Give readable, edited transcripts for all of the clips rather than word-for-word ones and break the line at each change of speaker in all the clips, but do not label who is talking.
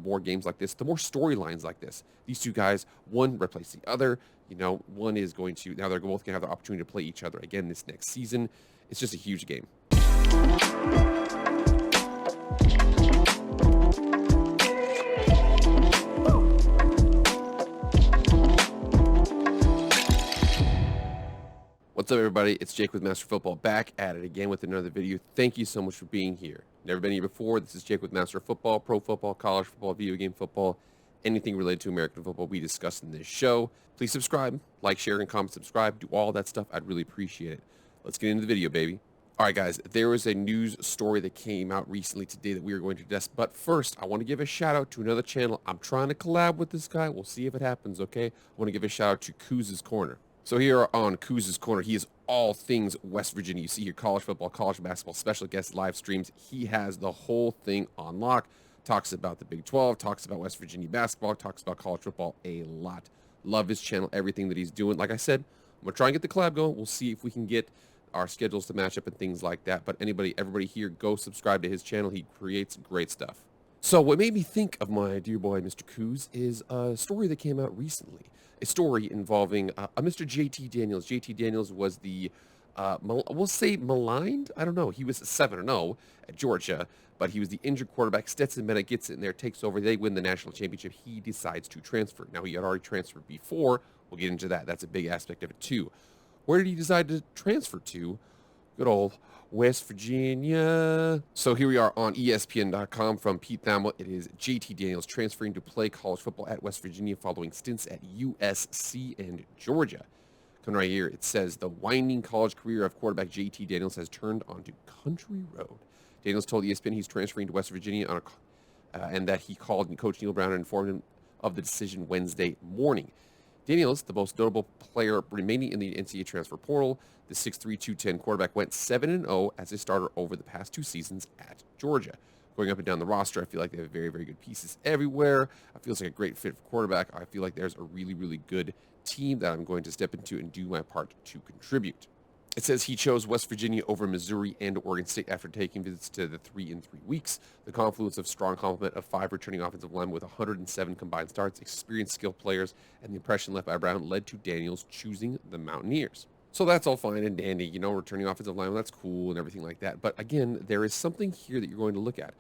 more games like this, the more storylines like this. These two guys, one replace the other. One is going to, now they're both going to have the opportunity to play each other again this next season. It's just a huge game. What's up, everybody? It's Jake with Master Football, back at it again with another video. Thank you so much for being here. Never been here before. This is Jake with Master Football, pro football, college football, video game football, anything related to American football we discuss in this show. Please subscribe, like, share, and comment, subscribe. Do all that stuff. I'd really appreciate it. Let's get into the video, baby. All right, guys, there was a news story that came out recently today that we are going to discuss. But first, I want to give a shout out to another channel. I'm trying to collab with this guy. We'll see if it happens, okay? I want to give a shout out to Couz's Corner. So here on Couz's Corner, he is all things West Virginia. You see here college football, college basketball, special guest live streams. He has the whole thing on lock. Talks about the Big 12, talks about West Virginia basketball, talks about college football a lot. Love his channel, everything that he's doing. Like I said, I'm going to try and get the collab going. We'll see if we can get our schedules to match up and things like that. But everybody here, go subscribe to his channel. He creates great stuff. So what made me think of my dear boy, Mr. Couz, is a story that came out recently. A story involving a Mr. J.T. Daniels. J.T. Daniels was the, we'll say maligned? I don't know. He was 7-0 at Georgia, but he was the injured quarterback. Stetson Bennett gets in there, takes over. They win the national championship. He decides to transfer. Now, he had already transferred before. We'll get into that. That's a big aspect of it, too. Where did he decide to transfer to? Good old West Virginia. So here we are on ESPN.com from Pete Thamel. It is J.T. Daniels transferring to play college football at West Virginia following stints at USC and Georgia. Coming right here, it says the winding college career of quarterback J.T. Daniels has turned onto country road. Daniels told ESPN he's transferring to West Virginia and that he called Coach Neil Brown and informed him of the decision Wednesday morning. Daniels, the most notable player remaining in the NCAA transfer portal, the 6'3", 210 quarterback went 7-0 as a starter over the past two seasons at Georgia. Going up and down the roster, I feel like they have very, very good pieces everywhere. I feel it's like a great fit for quarterback. I feel like there's a really, really good team that I'm going to step into and do my part to contribute. It says he chose West Virginia over Missouri and Oregon State after taking visits to the 3 in 3 weeks. The confluence of strong complement of 5 returning offensive linemen with 107 combined starts, experienced skilled players, and the impression left by Brown led to Daniels choosing the Mountaineers. So that's all fine and dandy, returning offensive lineman, that's cool and everything like that. But again, there is something here that you're going to look at.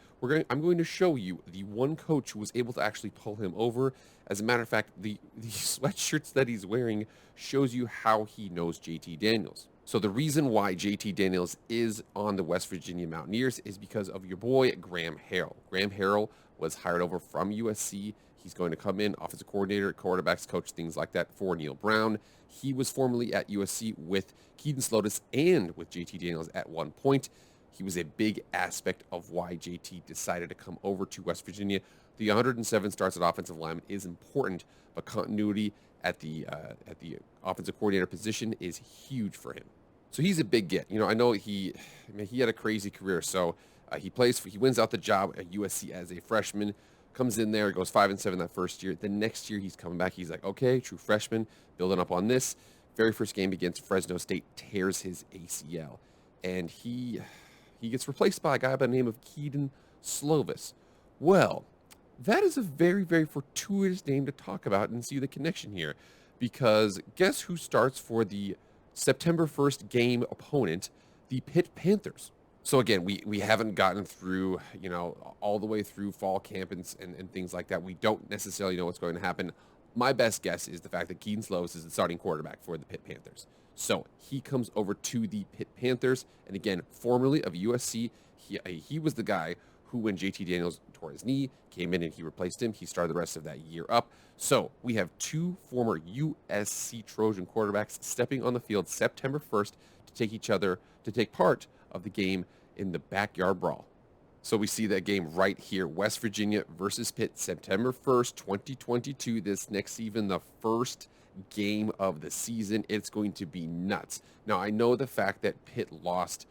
I'm going to show you the one coach who was able to actually pull him over. As a matter of fact, the sweatshirts that he's wearing shows you how he knows J.T. Daniels. So the reason why J.T. Daniels is on the West Virginia Mountaineers is because of your boy, Graham Harrell. Graham Harrell was hired over from USC. He's going to come in, offensive coordinator, quarterbacks coach, things like that for Neil Brown. He was formerly at USC with Keaton Slovis and with J.T. Daniels at one point. He was a big aspect of why J.T. decided to come over to West Virginia. The 107 starts at offensive lineman is important, but continuity at the offensive coordinator position is huge for him. So he's a big get. I know he had a crazy career. So he wins out the job at USC as a freshman, comes in there, goes 5-7 that first year. The next year he's coming back. He's like, okay, true freshman, building up on this. Very first game against Fresno State, tears his ACL, and he gets replaced by a guy by the name of Keaton Slovis. Well, that is a very, very fortuitous name to talk about and see the connection here, because guess who starts for the September 1st game opponent, the Pitt Panthers. So again, we haven't gotten through, all the way through fall camp and things like that. We don't necessarily know what's going to happen. My best guess is the fact that Keaton Slovis is the starting quarterback for the Pitt Panthers. So he comes over to the Pitt Panthers, and again, formerly of USC, he was the guy who, when J.T. Daniels tore his knee, came in and he replaced him. He started the rest of that year up. So we have two former USC Trojan quarterbacks stepping on the field September 1st to take part of the game in the Backyard Brawl. So we see that game right here, West Virginia versus Pitt, September 1st, 2022. This next season, the first game of the season. It's going to be nuts. Now, I know the fact that Pitt lost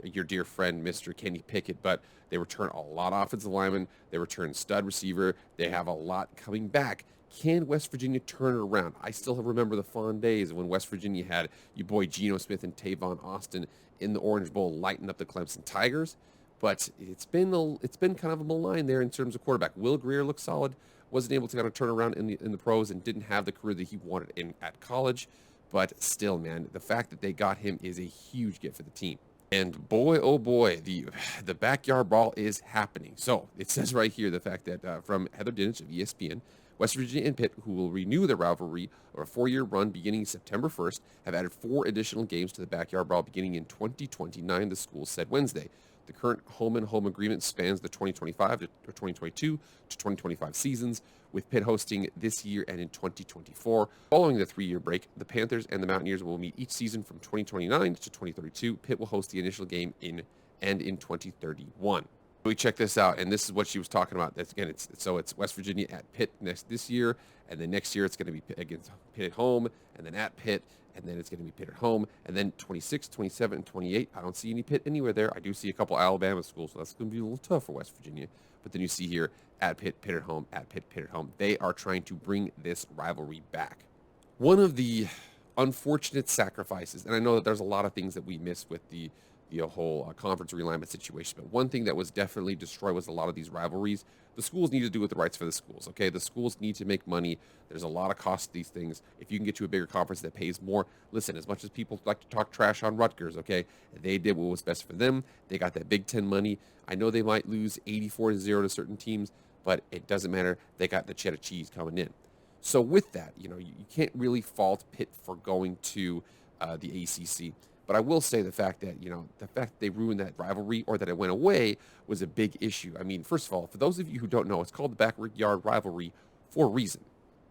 your dear friend, Mr. Kenny Pickett, but they return a lot of offensive linemen. They return stud receiver. They have a lot coming back. Can West Virginia turn it around? I still remember the fond days when West Virginia had your boy Geno Smith and Tavon Austin in the Orange Bowl lighting up the Clemson Tigers. But it's been kind of a malign there in terms of quarterback. Will Greer looked solid, wasn't able to kind of turn around in the pros, and didn't have the career that he wanted at college. But still, man, the fact that they got him is a huge get for the team. And boy, oh boy, the backyard brawl is happening. So it says right here the fact that from Heather Dinich of ESPN, West Virginia and Pitt, who will renew their rivalry or a 4-year run beginning September 1st, have added 4 additional games to the backyard brawl beginning in 2029, the school said Wednesday. The current home agreement spans the 2025 to 2022 to 2025 seasons, with Pitt hosting this year and in 2024. Following the 3-year break, the Panthers and the Mountaineers will meet each season from 2029 to 2032. Pitt will host the initial game in 2031. We check this out, and this is what she was talking about. That's again, it's West Virginia at Pitt this year, and then next year it's going to be against Pitt at home, and then at Pitt, and then it's going to be Pitt at home, and then 26, 27, and 28. I don't see any Pitt anywhere there. I do see a couple Alabama schools, so that's going to be a little tough for West Virginia. But then you see here at Pitt, Pitt at home, at Pitt, Pitt at home. They are trying to bring this rivalry back. One of the unfortunate sacrifices, and I know that there's a lot of things that we miss with the whole conference realignment situation. But one thing that was definitely destroyed was a lot of these rivalries. The schools need to do what the rights for the schools, okay? The schools need to make money. There's a lot of cost to these things. If you can get to a bigger conference that pays more, listen, as much as people like to talk trash on Rutgers, okay, they did what was best for them. They got that Big Ten money. I know they might lose 84-0 to certain teams, but it doesn't matter. They got the cheddar cheese coming in. So with that, you can't really fault Pitt for going to the ACC. But I will say the fact that, they ruined that rivalry or that it went away was a big issue. I mean, first of all, for those of you who don't know, it's called the Backyard Rivalry for a reason.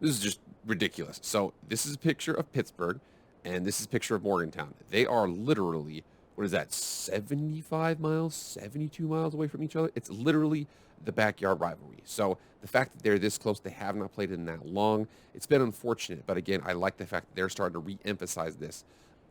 This is just ridiculous. So this is a picture of Pittsburgh, and this is a picture of Morgantown. They are literally, 75 miles, 72 miles away from each other? It's literally the backyard rivalry. So the fact that they're this close, they have not played in that long, it's been unfortunate. But again, I like the fact that they're starting to re-emphasize this.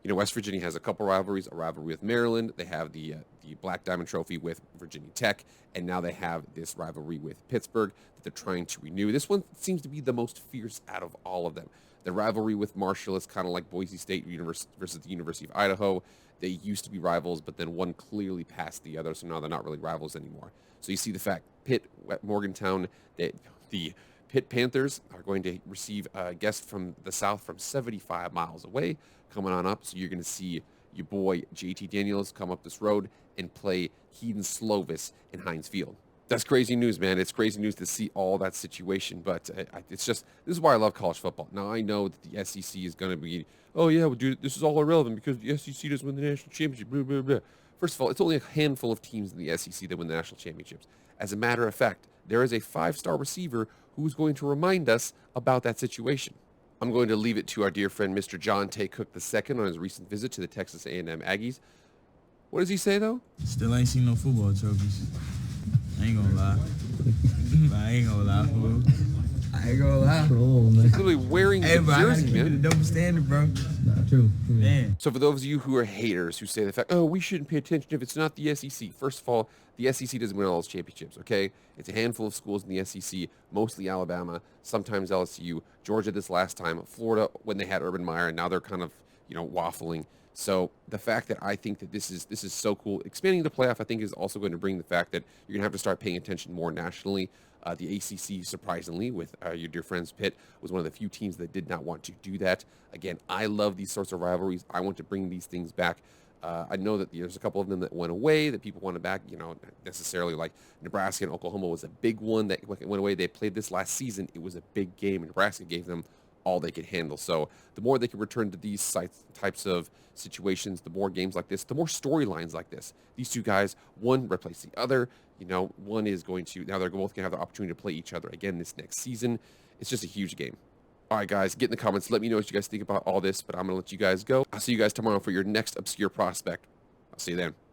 West Virginia has a couple rivalries, a rivalry with Maryland. They have the Black Diamond Trophy with Virginia Tech, and now they have this rivalry with Pittsburgh that they're trying to renew. This one seems to be the most fierce out of all of them. The rivalry with Marshall is kind of like Boise State versus the University of Idaho. They used to be rivals, but then one clearly passed the other, so now they're not really rivals anymore. So you see the fact, Pitt, Morgantown, the Pitt Panthers are going to receive a guest from the south from 75 miles away coming on up. So you're going to see your boy JT Daniels come up this road and play Keaton Slovis in Heinz Field. That's crazy news, man. It's crazy news to see all that situation, but it's just, this is why I love college football. Now, I know that the SEC is going to be, oh, yeah, well, dude, this is all irrelevant because the SEC doesn't win the national championship, blah, blah, blah. First of all, it's only a handful of teams in the SEC that win the national championships. As a matter of fact, there is a 5-star receiver who's going to remind us about that situation. I'm going to leave it to our dear friend, Mr. John Tay Cook II, on his recent visit to the Texas A&M Aggies. What does he say, though?
Still ain't seen no football trophies. I ain't gonna lie. I ain't gonna lie, fool. I ain't gonna lie.
He's literally wearing the jersey, man.
Keep it a double standard, bro.
Nah, true.
Man.
So for those of you who are haters who say the fact, oh, we shouldn't pay attention if it's not the SEC. First of all, the SEC doesn't win all those championships, okay? It's a handful of schools in the SEC, mostly Alabama, sometimes LSU, Georgia this last time, Florida when they had Urban Meyer, and now they're kind of, waffling. So the fact that I think that this is so cool, expanding the playoff, I think is also going to bring the fact that you're going to have to start paying attention more nationally. The ACC, surprisingly, with your dear friends Pitt, was one of the few teams that did not want to do that. Again, I love these sorts of rivalries. I want to bring these things back. I know that there's a couple of them that went away that people wanted back, not necessarily like Nebraska and Oklahoma was a big one that went away. They played this last season. It was a big game, and Nebraska gave them all they could handle. So the more they can return to these types of situations, the more games like this, the more storylines like this. These two guys, one replace the other. One is going to, now they're both going to have the opportunity to play each other again this next season. It's just a huge game. All right, guys, get in the comments. Let me know what you guys think about all this, but I'm going to let you guys go. I'll see you guys tomorrow for your next obscure prospect. I'll see you then.